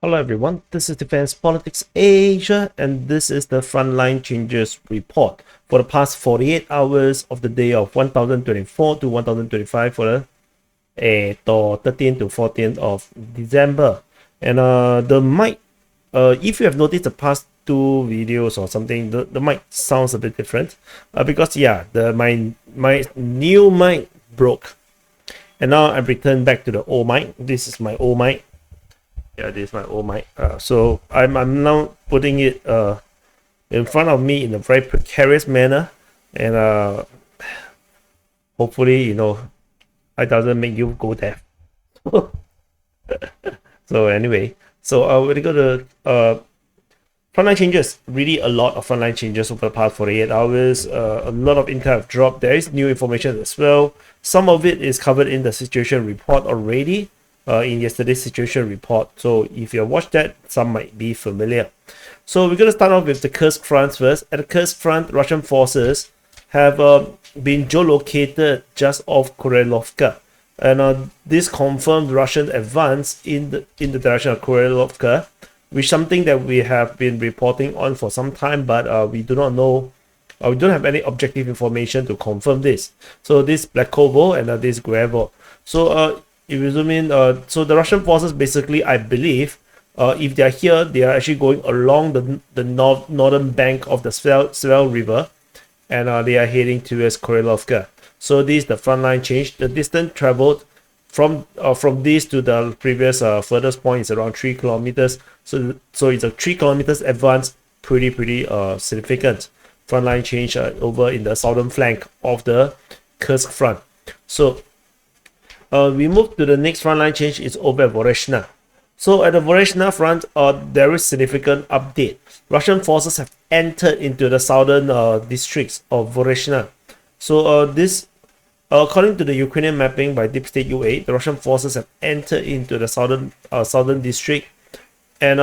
Hello everyone, this is Defense Politics Asia and this is the Frontline Changes report for the past 48 hours of the day of 1024 to 1025 for the 13th to 14th of December. And the mic, if you have noticed the past two videos or something, the mic sounds a bit different because yeah, my new mic broke. And now I've returned back to the old mic. This is my old mic. Yeah, this is my old mic. So I'm now putting it in front of me in a very precarious manner, and hopefully it doesn't make you go deaf. So anyway, we're gonna go to frontline changes. Really, a lot of frontline changes over the past 48 hours. A lot of intel have dropped. There is new information as well. Some of it is covered in the situation report already. In yesterday's situation report. So if you watched that, some might be familiar. So we're going to start off with the Kursk front first. At the Kursk front, Russian forces have been geolocated just off Kurilovka. And this confirmed Russian advance in the direction of Kurilovka, which is something that we have been reporting on for some time, but we do not know, we don't have any objective information to confirm this. So this Blakovo and this Guevo. So if you zoom in, so the Russian forces basically, I believe, if they are here, they are actually going along the northern bank of the Svel River, and they are heading towards Kurilovka. So this is the front line change. The distance traveled from this to the previous furthest point is around 3 kilometers. So it's a 3 kilometers advance, pretty significant front line change over in the southern flank of the Kursk front. So we move to the next frontline change is over at Voreshna. So at the Voreshna front, there is significant update. Russian forces have entered into the southern districts of Voreshna. So this, according to the Ukrainian mapping by Deep State UA, the Russian forces have entered into the southern district, and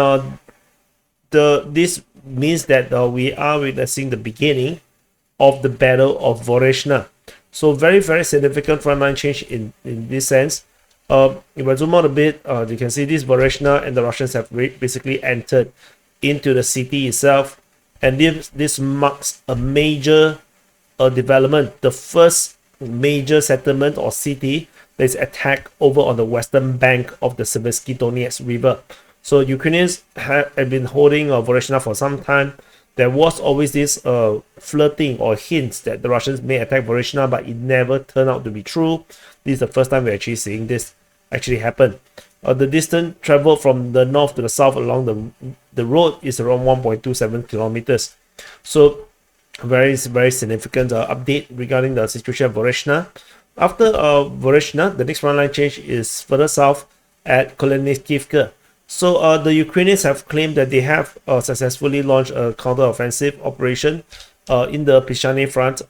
this means that we are witnessing the beginning of the Battle of Voreshna. So very significant frontline change in this sense. If I zoom out a bit, you can see this Voreshna and the Russians have basically entered into the city itself, and this marks a major development. The first major settlement or city that is attacked over on the western bank of the Seversky Donetsk River. So Ukrainians have been holding Voreshna for some time. There was always this flirting or hints that the Russians may attack Voreshna, but it never turned out to be true. This is the first time we're actually seeing this actually happen. The distance traveled from the north to the south along the road is around 1.27 kilometers. So very significant update regarding the situation of Voreshna. After Voreshna, the next frontline change is further south at Kolesnikivka. So the Ukrainians have claimed that they have successfully launched a counter-offensive operation in the Pishchane front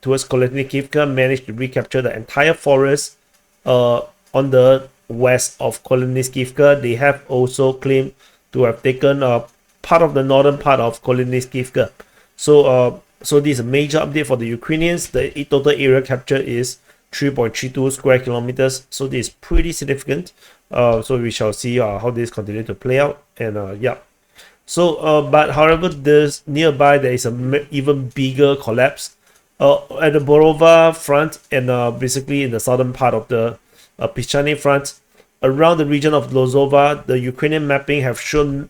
towards Kolesnikivka, managed to recapture the entire forest on the west of Kolesnikivka. They have also claimed to have taken part of the northern part of Kolesnikivka. So this is a major update for the Ukrainians. The total area captured is 3.32 square kilometers. So this is pretty significant. So we shall see how this continues to play out, and yeah. So but however, there's nearby there is a even bigger collapse at the Borova front, and basically in the southern part of the Pishchane front, around the region of Lozova. The Ukrainian mapping have shown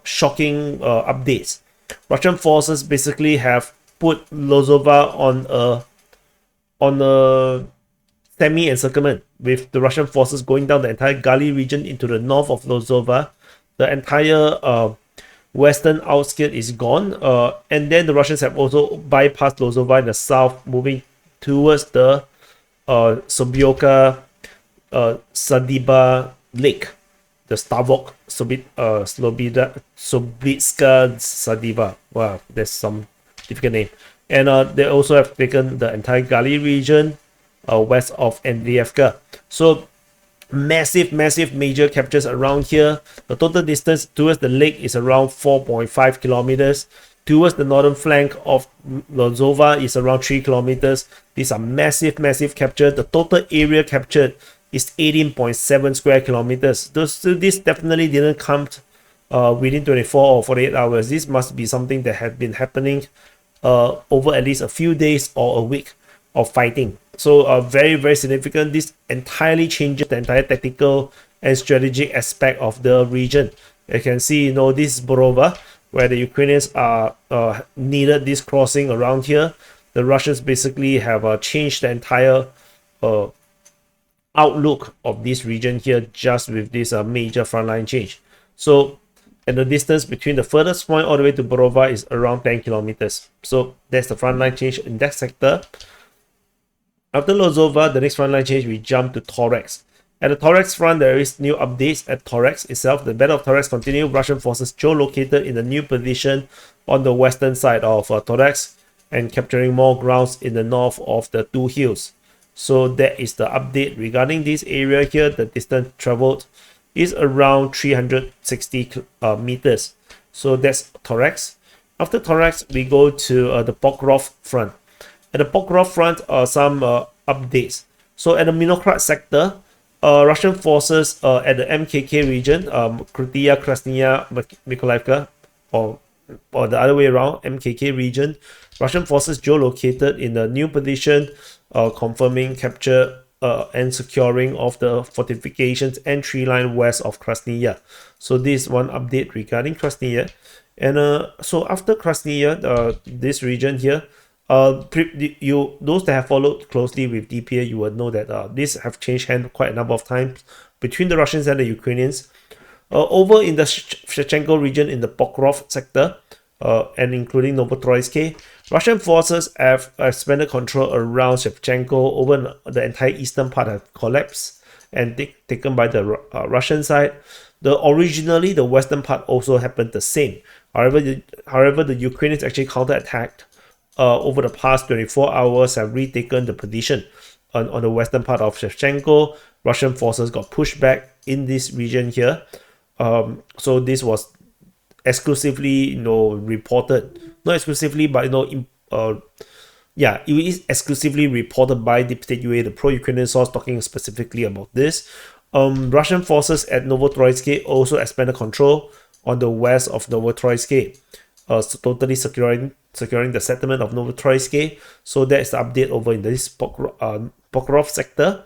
shocking updates. Russian forces basically have put Lozova on a semi-encirclement, with the Russian forces going down the entire Gali region into the north of Lozova. The entire western outskirt is gone, and then the Russians have also bypassed Lozova in the south, moving towards the Sobioka Sadiba Lake, the Stavok Slobitska Sadiba. Wow, that's some difficult name. And they also have taken the entire Gali region west of Andrievka. So massive major captures around here. The total distance towards the lake is around 4.5 kilometers. Towards the northern flank of Lozova is around 3 kilometers. These are massive captures. The total area captured is 18.7 square kilometers. This definitely didn't come within 24 or 48 hours. This must be something that had been happening over at least a few days or a week of fighting. So very, very significant. This entirely changes the entire tactical and strategic aspect of the region. You can see, this is Borova, where the Ukrainians are needed this crossing around here. The Russians basically have changed the entire outlook of this region here just with this major frontline change. So, and the distance between the furthest point all the way to Borova is around 10 kilometers. So that's the frontline change in that sector. After Lozova, the next frontline change, we jump to Toretsk. At the Toretsk front, there is new updates at Toretsk itself. The Battle of Toretsk continued. Russian forces geolocated in a new position on the western side of Toretsk and capturing more grounds in the north of the two hills. So that is the update regarding this area here. The distance traveled is around 360 meters. So that's Toretsk. After Toretsk, we go to the Pokrovsk front. At the Pokrovsk front, some updates. So at the Minokrad sector, Russian forces at the MKK region, Krytia, Krasnaya, Mykolaiv, or the other way around, MKK region, Russian forces geolocated in a new position, confirming capture and securing of the fortifications and tree line west of Krasnaya. So this is one update regarding Krasnaya. And so after Krasnaya, this region here, those that have followed closely with DPA, you would know that these have changed hands quite a number of times between the Russians and the Ukrainians. Over in the Shevchenko region in the Pokrovsk sector, and including Novotroysk, Russian forces have expanded control around Shevchenko. Over the entire eastern part have collapsed and taken by the Russian side. Originally, the western part also happened the same. However, the Ukrainians actually counterattacked. Over the past 24 hours have retaken the position on the western part of Shevchenko. Russian forces got pushed back in this region here. So this was exclusively, reported. Not exclusively, but, it is exclusively reported by Deep State UA, the pro-Ukrainian source, talking specifically about this. Russian forces at Novotroysk also expanded control on the west of Novotroysk. So totally securing the settlement of Novotroysk. So that is the update over in this Pokrovsk sector.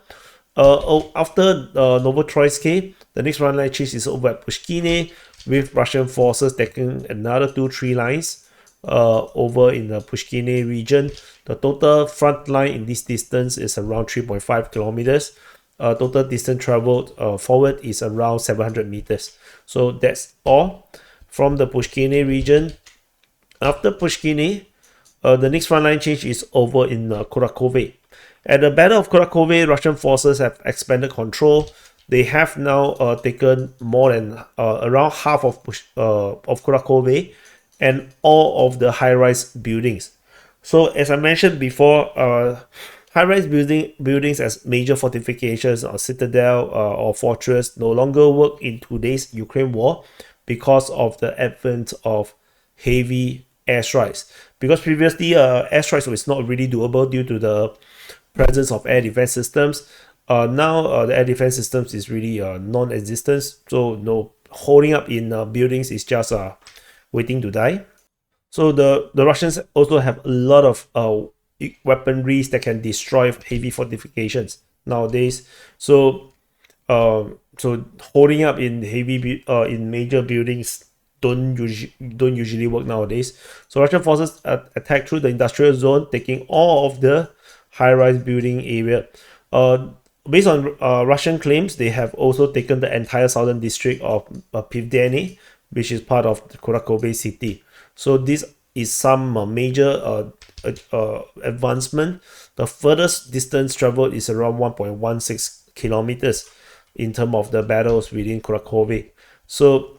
After Novotroysk, the next frontline change is over at Pishchane, with Russian forces taking another 2 tree lines over in the Pishchane region. The total front line in this distance is around 3.5 kilometers. Total distance traveled forward is around 700 meters. So that's all from the Pishchane region. After Pishchane, the next frontline change is over in Kurakhove. At the Battle of Kurakhove, Russian forces have expanded control. They have now taken more than around half of Kurakhove and all of the high-rise buildings. So as I mentioned before, high-rise buildings as major fortifications or citadel or fortress no longer work in today's Ukraine war because of the advent of heavy airstrikes. Because previously airstrikes was not really doable due to the presence of air defense systems. Now the air defense systems is really non-existent. So holding up in buildings is just waiting to die. So the Russians also have a lot of weaponry that can destroy heavy fortifications nowadays. So holding up in in major buildings don't usually work nowadays. So Russian forces attack through the industrial zone, taking all of the high-rise building area. Based on Russian claims, they have also taken the entire southern district of Pivdeni, which is part of the Kurakhove city. So this is some major advancement. The furthest distance traveled is around 1.16 kilometers in terms of the battles within Kurakhove. So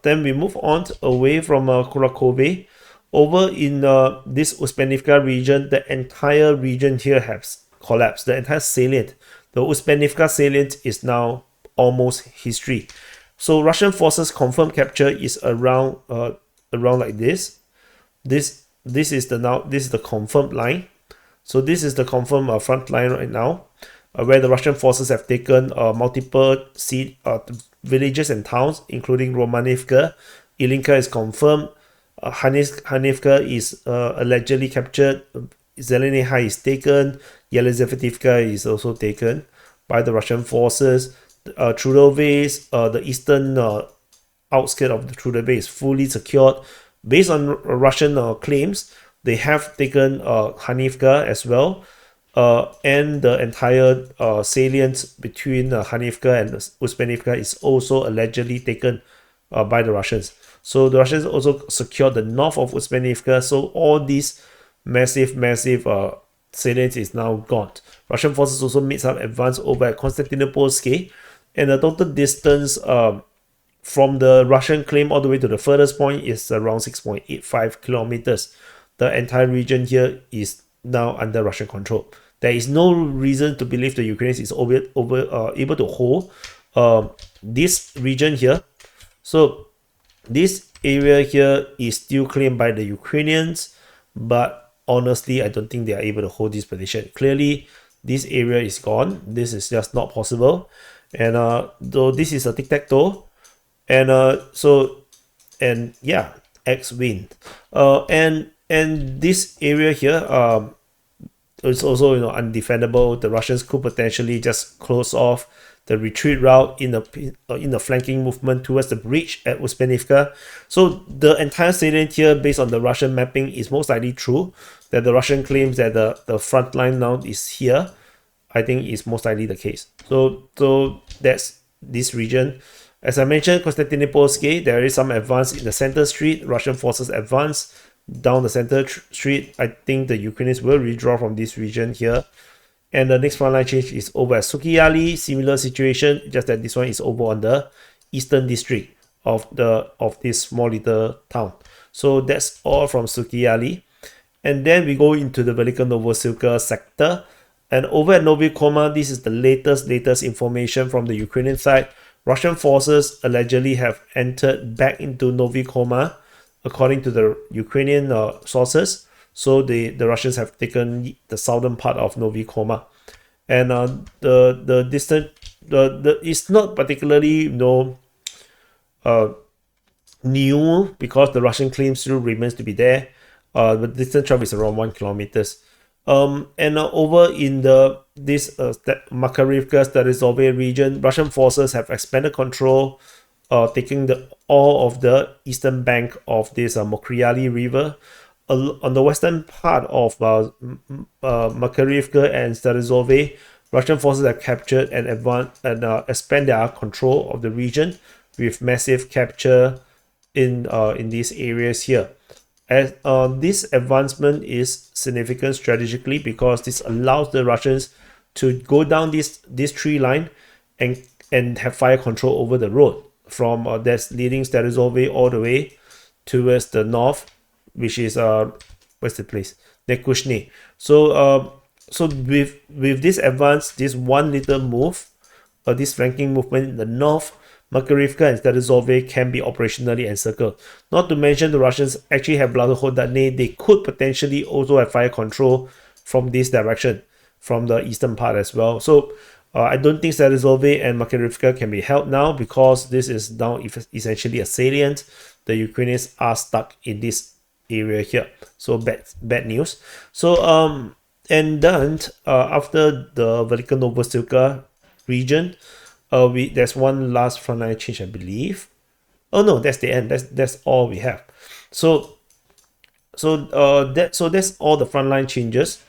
then we move on away from Kurakhove. Over in this Uspenivka region, the entire region here has collapsed. The entire salient, the Uspenivka salient, is now almost history. So Russian forces confirmed capture is around like this. This is the confirmed line. So this is the confirmed front line right now. where the Russian forces have taken multiple villages and towns, including Romanivka. Ilinka is confirmed. Hanivka is allegedly captured. Zeleny is taken. Yelizavetivka is also taken by the Russian forces. Trudove, the eastern outskirt of the Trudove is fully secured. Based on Russian claims, they have taken Hanivka as well, and the entire salient between Hanivka and Uspenivka is also allegedly taken by the Russians. So the Russians also secured the north of Uspenivka. So all these massive salient is now gone. Russian forces also made some advance over at Konstantinopolsk, and the total distance from the Russian claim all the way to the furthest point is around 6.85 kilometers. The entire region here is now under Russian control. There is no reason to believe the Ukrainians is able to hold this region here. So this area here is still claimed by the Ukrainians, but honestly, I don't think they are able to hold this position. Clearly, this area is gone. This is just not possible. And though this is a tic-tac-toe, and yeah, X win. And this area here is also undefendable. The Russians could potentially just close off the retreat route in the flanking movement towards the bridge at Uspenivka. So the entire salient here, based on the Russian mapping, is most likely true. That the Russian claims that the front line now is here, I think is most likely the case. So that's this region. As I mentioned, Konstantinopolsk, there is some advance in the center street. Russian forces advance down the center street. I think the Ukrainians will withdraw from this region here. And the next frontline change is over at Sukhiyali. Similar situation, just that this one is over on the eastern district of this small little town. So that's all from Sukhiyali. And then we go into the Velyka Novosilka sector. And over at Novi Koma, this is the latest information from the Ukrainian side. Russian forces allegedly have entered back into Novi Koma, according to the Ukrainian sources. So the Russians have taken the southern part of Novi Koma, and the distance it's not particularly new, because the Russian claim still remains to be there. The distance travel is around 1 kilometers. And over in this Makarivka Starizove region, Russian forces have expanded control, taking all of the eastern bank of this Mokriali River. On the western part of Makarivka and Starizove, Russian forces have captured and expand their control of the region with massive capture in these areas here. As this advancement is significant strategically, because this allows the Russians to go down this tree line and have fire control over the road from that's leading Starizove all the way towards the north, which is what's the place? Nekushny. So with this advance, this one little move, this flanking movement in the north, Makarivka and Starizove can be operationally encircled. Not to mention the Russians actually have Blagohodane. They could potentially also have fire control from this direction, from the eastern part as well. So I don't think Starizove and Makarivka can be held now, because this is now essentially a salient. The Ukrainians are stuck in this area here. So bad news. So and then after the Velyka Novosilka region, there's one last frontline change, I believe. Oh no, that's the end. That's all we have. So that's all the frontline changes.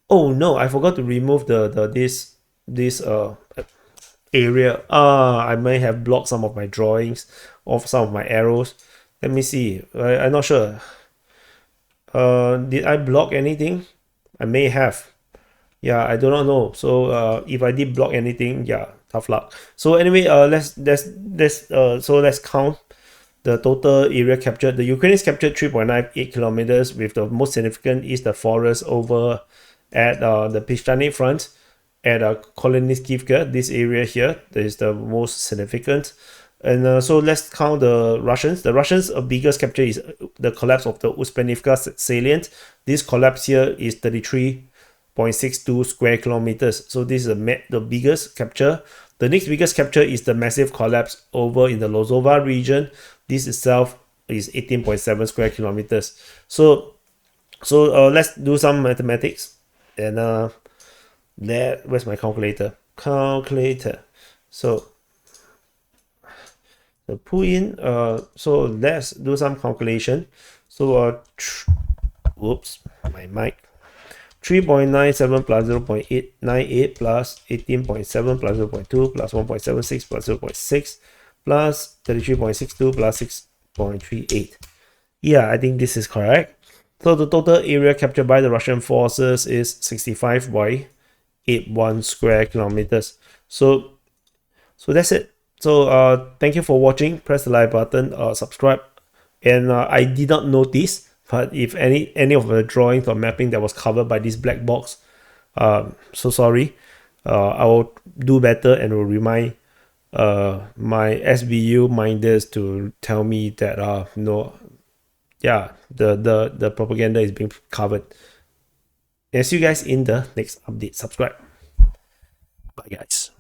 Oh no, I forgot to remove this area. I may have blocked some of my drawings of some of my arrows. Let me see. I'm not sure. Did I block anything? I may have. Yeah, I do not know. So if I did block anything, yeah, tough luck. So anyway, let's count the total area captured. The Ukrainians captured 3.98 kilometers, with the most significant is the forest over at the Pishchane front at Kolonivka. This area here, that is the most significant. And so let's count the Russians. The Russians' biggest capture is the collapse of the Uspenivka salient. This collapse here is 33 0.62 square kilometers. So this is the biggest capture. The next biggest capture is the massive collapse over in the Lozova region. This itself is 18.7 square kilometers. So let's do some mathematics. And where's my calculator? So put in so let's do some calculation. So whoops, my mic. 3.97 plus 0.898 plus 18.7 plus 0.2 plus 1.76 plus 0.6 plus 33.62 plus 6.38. Yeah, I think this is correct. So the total area captured by the Russian forces is 65.81 square kilometers. So that's it. So thank you for watching. Press the like button, subscribe. And I did not notice, but if any of the drawings or mapping that was covered by this black box, so sorry. I will do better and will remind my SBU minders to tell me that no, yeah, the propaganda is being covered. And see you guys in the next update. Subscribe. Bye guys.